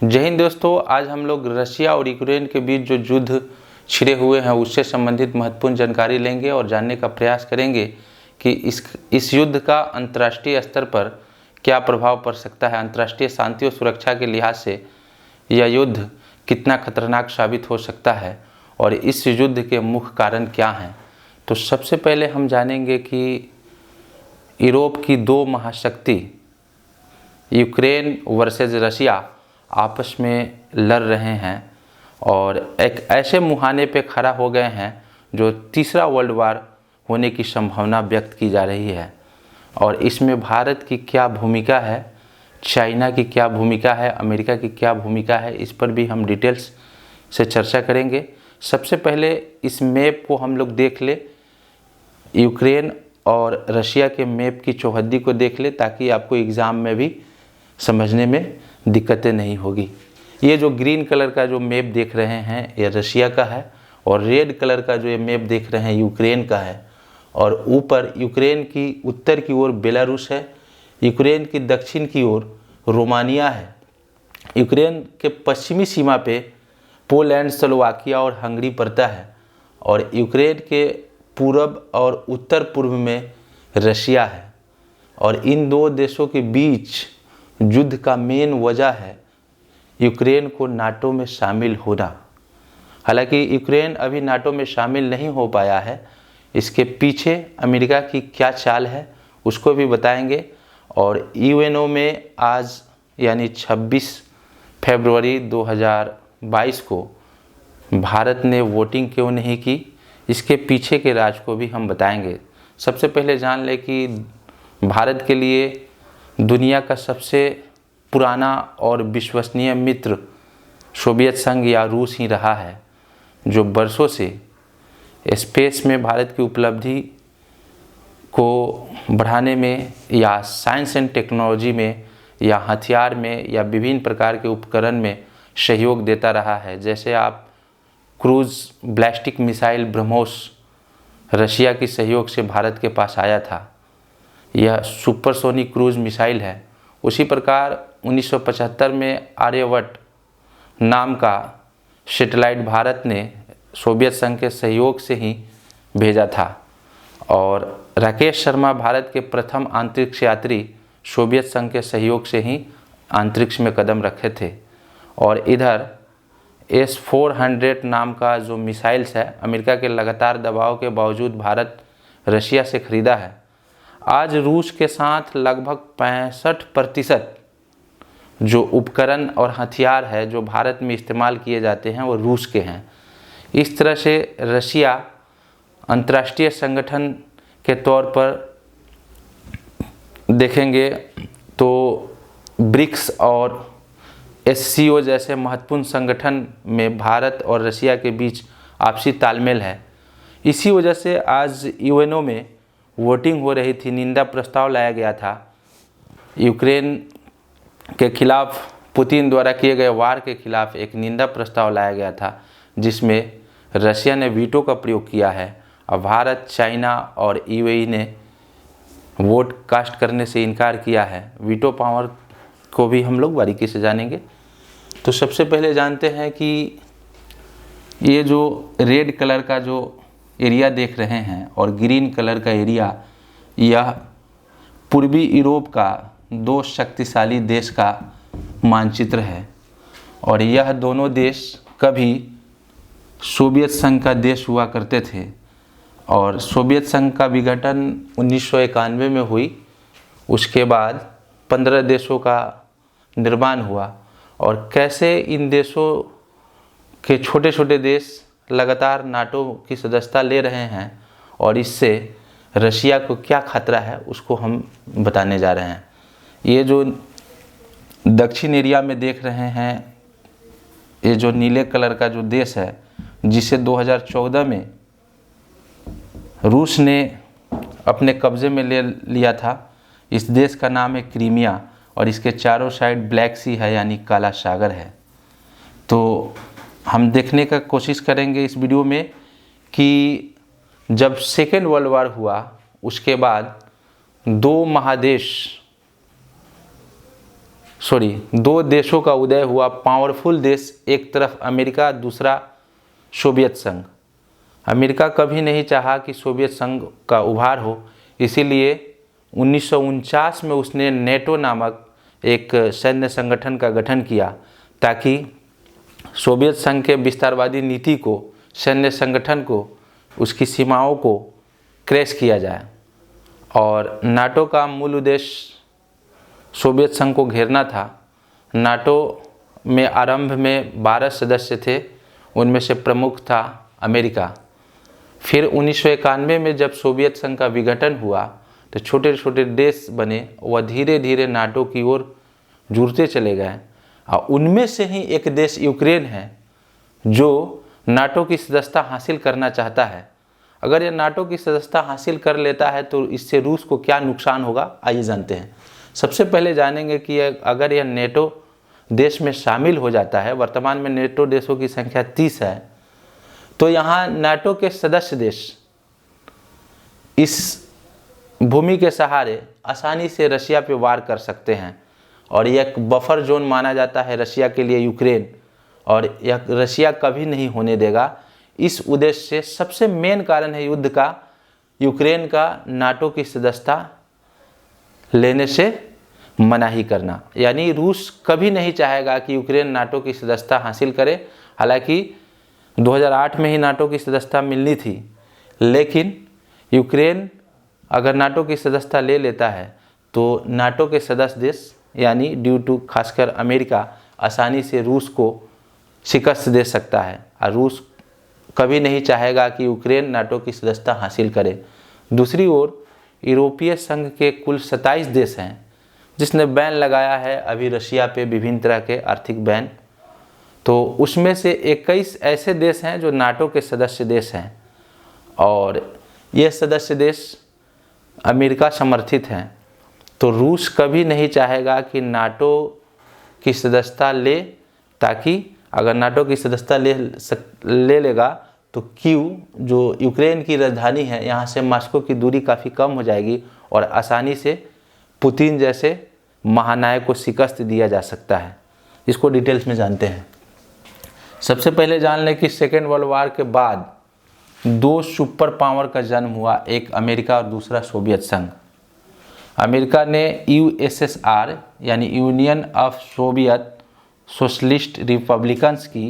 जय हिंद दोस्तों। आज हम लोग रशिया और यूक्रेन के बीच जो युद्ध छिड़े हुए हैं उससे संबंधित महत्वपूर्ण जानकारी लेंगे और जानने का प्रयास करेंगे कि इस युद्ध का अंतर्राष्ट्रीय स्तर पर क्या प्रभाव पड़ सकता है। अंतर्राष्ट्रीय शांति और सुरक्षा के लिहाज से यह युद्ध कितना खतरनाक साबित हो सकता है और इस युद्ध के मुख्य कारण क्या हैं। तो सबसे पहले हम जानेंगे कि यूरोप की दो महाशक्ति यूक्रेन वर्सेस रशिया आपस में लड़ रहे हैं और एक ऐसे मुहाने पे खड़ा हो गए हैं जो तीसरा वर्ल्ड वार होने की संभावना व्यक्त की जा रही है। और इसमें भारत की क्या भूमिका है, चाइना की क्या भूमिका है, अमेरिका की क्या भूमिका है, इस पर भी हम डिटेल्स से चर्चा करेंगे। सबसे पहले इस मैप को हम लोग देख ले, यूक्रेन और रशिया के मैप की चौहद्दी को देख ले ताकि आपको एग्ज़ाम में भी समझने में दिक्कतें नहीं होगी। ये जो ग्रीन कलर का जो मैप देख रहे हैं ये रशिया का है और रेड कलर का जो ये मैप देख रहे हैं यूक्रेन का है। और ऊपर यूक्रेन की उत्तर की ओर बेलारूस है, यूक्रेन की दक्षिण की ओर रोमानिया है, यूक्रेन के पश्चिमी सीमा पे पोलैंड, स्लोवाकिया और हंगरी पड़ता है और यूक्रेन के पूर्व और उत्तर पूर्व में रशिया है। और इन दो देशों के बीच युद्ध का मेन वजह है यूक्रेन को नाटो में शामिल होना। हालांकि यूक्रेन अभी नाटो में शामिल नहीं हो पाया है, इसके पीछे अमेरिका की क्या चाल है उसको भी बताएंगे। और यूएनओ में आज यानी 26 फरवरी 2022 को भारत ने वोटिंग क्यों नहीं की, इसके पीछे के राज को भी हम बताएंगे। सबसे पहले जान लें कि भारत के लिए दुनिया का सबसे पुराना और विश्वसनीय मित्र सोवियत संघ या रूस ही रहा है, जो बरसों से स्पेस में भारत की उपलब्धि को बढ़ाने में या साइंस एंड टेक्नोलॉजी में या हथियार में या विभिन्न प्रकार के उपकरण में सहयोग देता रहा है। जैसे आप cruise ballistic missile BrahMos Russia की सहयोग से भारत के पास आया था, यह सुपरसोनिक क्रूज मिसाइल है। उसी प्रकार 1975 में आर्यभट्ट नाम का सैटेलाइट भारत ने सोवियत संघ के सहयोग से ही भेजा था और राकेश शर्मा भारत के प्रथम अंतरिक्ष यात्री सोवियत संघ के सहयोग से ही अंतरिक्ष में कदम रखे थे। और इधर S-400 नाम का जो मिसाइल्स है अमेरिका के लगातार दबाव के बावजूद भारत रशिया से खरीदा है। आज रूस के साथ लगभग 65% जो उपकरण और हथियार है जो भारत में इस्तेमाल किए जाते हैं वो रूस के हैं। इस तरह से रशिया अंतर्राष्ट्रीय संगठन के तौर पर देखेंगे तो ब्रिक्स और SCO जैसे महत्वपूर्ण संगठन में भारत और रशिया के बीच आपसी तालमेल है। इसी वजह से आज यूएनओ में वोटिंग हो रही थी, निंदा प्रस्ताव लाया गया था यूक्रेन के खिलाफ, पुतिन द्वारा किए गए वार के खिलाफ एक निंदा प्रस्ताव लाया गया था जिसमें रशिया ने वीटो का प्रयोग किया है और भारत, चाइना और यूएई ने वोट कास्ट करने से इनकार किया है। वीटो पावर को भी हम लोग बारीकी से जानेंगे। तो सबसे पहले जानते हैं कि ये जो रेड कलर का जो एरिया देख रहे हैं और ग्रीन कलर का एरिया, यह पूर्वी यूरोप का दो शक्तिशाली देश का मानचित्र है और यह दोनों देश कभी सोवियत संघ का देश हुआ करते थे और सोवियत संघ का विघटन 1991 में हुई। उसके बाद 15 देशों का निर्माण हुआ और कैसे इन देशों के छोटे छोटे देश लगातार नाटो की सदस्यता ले रहे हैं और इससे रशिया को क्या खतरा है उसको हम बताने जा रहे हैं। ये जो दक्षिण एरिया में देख रहे हैं, ये जो नीले कलर का जो देश है जिसे 2014 में रूस ने अपने कब्जे में ले लिया था, इस देश का नाम है क्रीमिया और इसके चारों साइड ब्लैक सी है यानी काला सागर है। तो हम देखने का कोशिश करेंगे इस वीडियो में कि जब सेकेंड वर्ल्ड वार हुआ उसके बाद दो महादेश दो देशों का उदय हुआ, पावरफुल देश, एक तरफ अमेरिका, दूसरा सोवियत संघ। अमेरिका कभी नहीं चाहा कि सोवियत संघ का उभार हो, इसीलिए 1949 में उसने नेटो नामक एक सैन्य संगठन का गठन किया, ताकि सोवियत संघ के विस्तारवादी नीति को, सैन्य संगठन को, उसकी सीमाओं को क्रैश किया जाए। और नाटो का मूल उद्देश्य सोवियत संघ को घेरना था। नाटो में आरंभ में 12 सदस्य थे, उनमें से प्रमुख था अमेरिका। फिर 1991 में जब सोवियत संघ का विघटन हुआ तो छोटे छोटे देश बने, वह धीरे धीरे नाटो की ओर जुड़ते चले गए। और उनमें से ही एक देश यूक्रेन है जो नाटो की सदस्यता हासिल करना चाहता है। अगर यह नाटो की सदस्यता हासिल कर लेता है तो इससे रूस को क्या नुकसान होगा, आइए जानते हैं। सबसे पहले जानेंगे कि अगर यह नेटो देश में शामिल हो जाता है, वर्तमान में नेटो देशों की संख्या 30 है, तो यहाँ नाटो के सदस्य देश इस भूमि के सहारे आसानी से रशिया पे वार कर सकते हैं। और यह एक बफर जोन माना जाता है रशिया के लिए यूक्रेन, और यह रशिया कभी नहीं होने देगा। इस उद्देश्य से सबसे मेन कारण है युद्ध का यूक्रेन का नाटो की सदस्यता लेने से मनाही करना। यानी रूस कभी नहीं चाहेगा कि यूक्रेन नाटो की सदस्यता हासिल करे। हालांकि 2008 में ही नाटो की सदस्यता मिलनी थी, लेकिन यूक्रेन अगर नाटो की सदस्यता ले लेता है तो नाटो के सदस्य देश यानी ड्यू टू खासकर अमेरिका आसानी से रूस को शिकस्त दे सकता है। और रूस कभी नहीं चाहेगा कि यूक्रेन नाटो की सदस्यता हासिल करे। दूसरी ओर यूरोपीय संघ के कुल 27 देश हैं जिसने बैन लगाया है अभी रशिया पे, विभिन्न तरह के आर्थिक बैन। तो उसमें से 21 ऐसे देश हैं जो नाटो के सदस्य देश हैं, और ये सदस्य देश अमेरिका समर्थित हैं। तो रूस कभी नहीं चाहेगा कि नाटो की सदस्यता ले, ताकि अगर नाटो की सदस्यता ले लेगा तो कीव जो यूक्रेन की राजधानी है, यहाँ से मॉस्को की दूरी काफ़ी कम हो जाएगी और आसानी से पुतिन जैसे महानायक को शिकस्त दिया जा सकता है। इसको डिटेल्स में जानते हैं। सबसे पहले जान लें कि सेकेंड वर्ल्ड वार के बाद दो सुपर पावर का जन्म हुआ, एक अमेरिका और दूसरा सोवियत संघ। अमेरिका ने यूएसएसआर यानी union of Soviet socialist Republicans की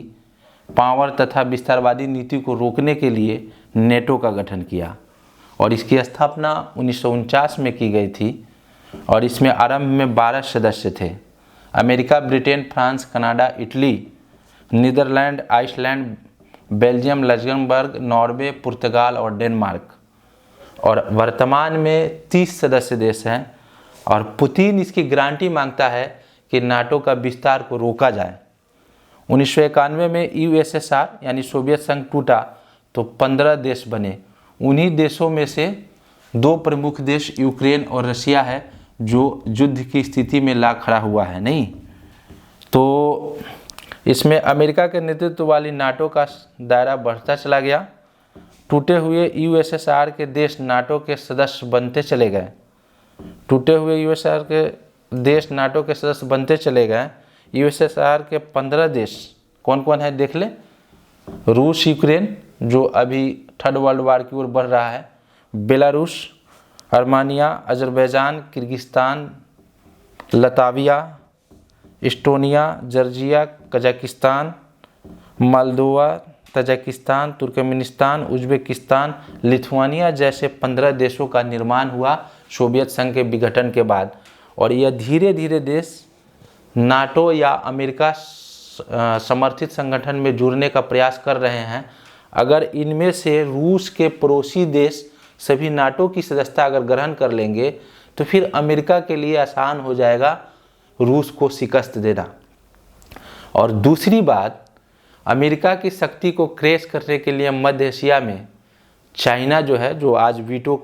पावर तथा विस्तारवादी नीति को रोकने के लिए नेटो का गठन किया, और इसकी स्थापना 1949 में की गई थी। और इसमें आरंभ में 12 सदस्य थे। America, Britain, France, Canada, Italy, Netherland, Iceland, Belgium, Luxembourg, Norway, Portugal और डेनमार्क। और वर्तमान में 30 सदस्य देश हैं। और पुतिन इसकी गारंटी मांगता है कि नाटो का विस्तार को रोका जाए। 1991 में यूएसएसआर यानी सोवियत संघ टूटा तो 15 देश बने। उन्हीं देशों में से दो प्रमुख देश यूक्रेन और रशिया है जो युद्ध की स्थिति में ला खड़ा हुआ है। नहीं तो इसमें अमेरिका के नेतृत्व वाली नाटो का दायरा बढ़ता चला गया। टूटे हुए यूएसएसआर के देश नाटो के सदस्य बनते चले गए। टूटे हुए यूएसएसआर के देश नाटो के सदस्य बनते चले गए। यूएसएसआर के 15 देश कौन कौन है देख ले। रूस, यूक्रेन जो अभी थर्ड वर्ल्ड वार की ओर बढ़ रहा है, Belarus, Armenia, Azerbaijan, Kyrgyzstan, Latvia, Estonia, Georgia, Kazakhstan, Moldova, Tajikistan, Turkmenistan, Uzbekistan, Lithuania जैसे 15 देशों का निर्माण हुआ सोवियत संघ के विघटन के बाद। और यह धीरे धीरे देश नाटो या अमेरिका समर्थित संगठन में जुड़ने का प्रयास कर रहे हैं। अगर इनमें से रूस के पड़ोसी देश सभी नाटो की सदस्यता अगर ग्रहण कर लेंगे तो फिर अमेरिका के लिए आसान हो जाएगा रूस को शिकस्त देना। और दूसरी बात, अमेरिका की शक्ति को क्रैश करने के लिए मध्य एशिया में चाइना जो है, जो आज वीटो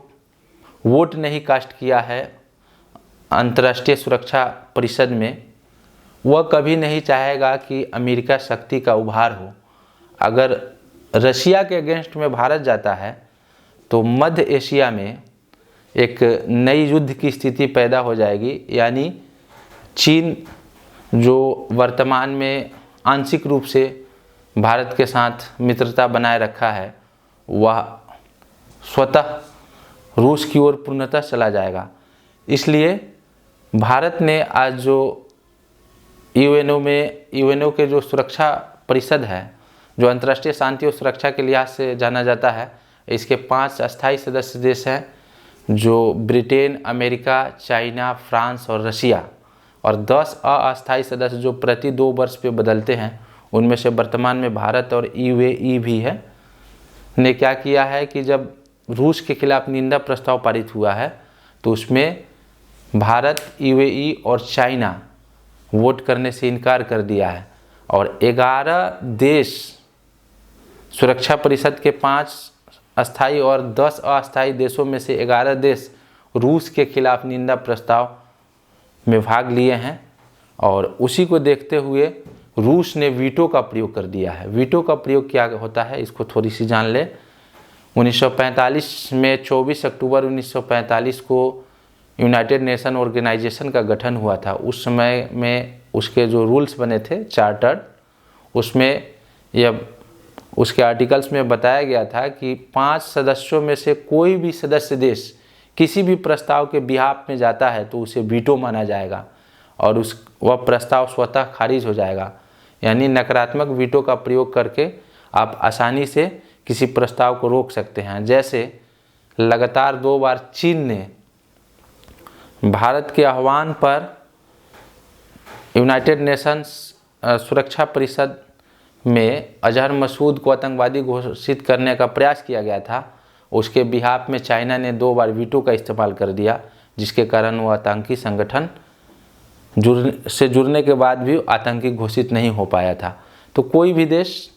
वोट नहीं कास्ट किया है अंतर्राष्ट्रीय सुरक्षा परिषद में, वह कभी नहीं चाहेगा कि अमेरिका शक्ति का उभार हो। अगर रशिया के अगेंस्ट में भारत जाता है तो मध्य एशिया में एक नई युद्ध की स्थिति पैदा हो जाएगी। यानी चीन जो वर्तमान में आंशिक रूप से भारत के साथ मित्रता बनाए रखा है, वह स्वतः रूस की ओर पूर्णतः चला जाएगा। इसलिए भारत ने आज जो यूएनओ के जो सुरक्षा परिषद है, जो अंतर्राष्ट्रीय शांति और सुरक्षा के लिहाज से जाना जाता है, इसके 5 अस्थायी सदस्य देश हैं, जो ब्रिटेन, अमेरिका, चाइना, फ्रांस और रशिया, और 10 अस्थायी सदस्य जो प्रति 2 वर्ष पे बदलते हैं। उनमें से वर्तमान में भारत और यूएई भी है। ने क्या किया है कि जब रूस के खिलाफ निंदा प्रस्ताव पारित हुआ है तो उसमें भारत, यूएई और चाइना वोट करने से इनकार कर दिया है, और 11 देश, सुरक्षा परिषद के 5 अस्थायी और 10 अस्थायी देशों में से 11 देश रूस के खिलाफ निंदा प्रस्ताव में भाग लिए हैं। और उसी को देखते हुए रूस ने वीटो का प्रयोग कर दिया है। वीटो का प्रयोग क्या होता है, इसको थोड़ी सी जान ले। 1945 में 24 अक्टूबर 1945 को यूनाइटेड नेशन ऑर्गेनाइजेशन का गठन हुआ था। उस समय में उसके जो रूल्स बने थे, चार्टर, उसमें यह उसके आर्टिकल्स में बताया गया था कि 5 सदस्यों में से कोई भी सदस्य देश किसी भी प्रस्ताव के बिहाफ में जाता है तो उसे वीटो माना जाएगा और वह प्रस्ताव स्वतः खारिज हो जाएगा। यानी नकारात्मक वीटो का प्रयोग करके आप आसानी से किसी प्रस्ताव को रोक सकते हैं। जैसे लगातार 2 बार चीन ने भारत के आह्वान पर यूनाइटेड नेशंस सुरक्षा परिषद में अजहर मसूद को आतंकवादी घोषित करने का प्रयास किया गया था, उसके बिहाफ में चाइना ने 2 बार वीटो का इस्तेमाल कर दिया, जिसके कारण वो आतंकी संगठन जुड़ने के बाद भी आतंकी घोषित नहीं हो पाया था। तो कोई भी देश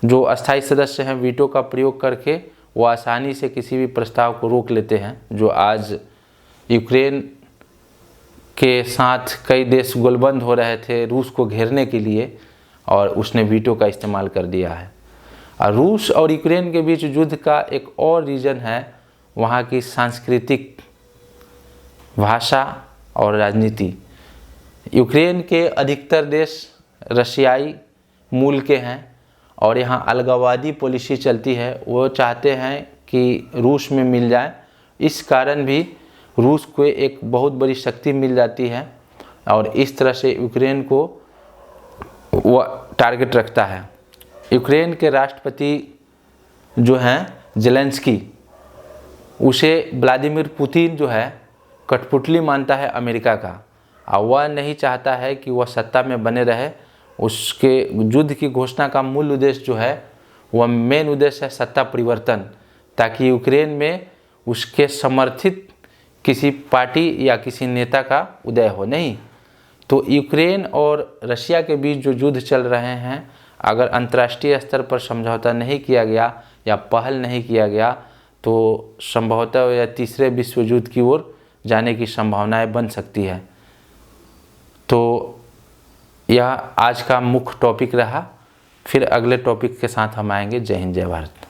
जो अस्थायी सदस्य हैं, वीटो का प्रयोग करके वो आसानी से किसी भी प्रस्ताव को रोक लेते हैं। जो आज यूक्रेन के साथ कई देश गोलबंद हो रहे थे रूस को घेरने के लिए, और उसने वीटो का इस्तेमाल कर दिया है। और रूस और यूक्रेन के बीच युद्ध का एक और रीज़न है वहाँ की सांस्कृतिक, भाषा और राजनीति। यूक्रेन के अधिकतर देश रशियाई मूल के हैं और यहाँ अलगाववादी पॉलिसी चलती है। वो चाहते हैं कि रूस में मिल जाए, इस कारण भी रूस को एक बहुत बड़ी शक्ति मिल जाती है और इस तरह से यूक्रेन को वह टारगेट रखता है। यूक्रेन के राष्ट्रपति जो हैं जेलेंस्की, उसे व्लादिमीर पुतिन जो है कठपुतली मानता है अमेरिका का, और वह नहीं चाहता है कि वह सत्ता में बने रहे। उसके युद्ध की घोषणा का मूल उद्देश्य जो है वह मेन उद्देश्य है सत्ता परिवर्तन, ताकि यूक्रेन में उसके समर्थित किसी पार्टी या किसी नेता का उदय हो। नहीं तो यूक्रेन और रशिया के बीच जो युद्ध चल रहे हैं, अगर अंतर्राष्ट्रीय स्तर पर समझौता नहीं किया गया या पहल नहीं किया गया तो संभवतः या तीसरे विश्व युद्ध की ओर जाने की संभावनाएं बन सकती है। तो यह आज का मुख्य टॉपिक रहा। फिर अगले टॉपिक के साथ हम आएंगे। जय हिंद, जय भारत।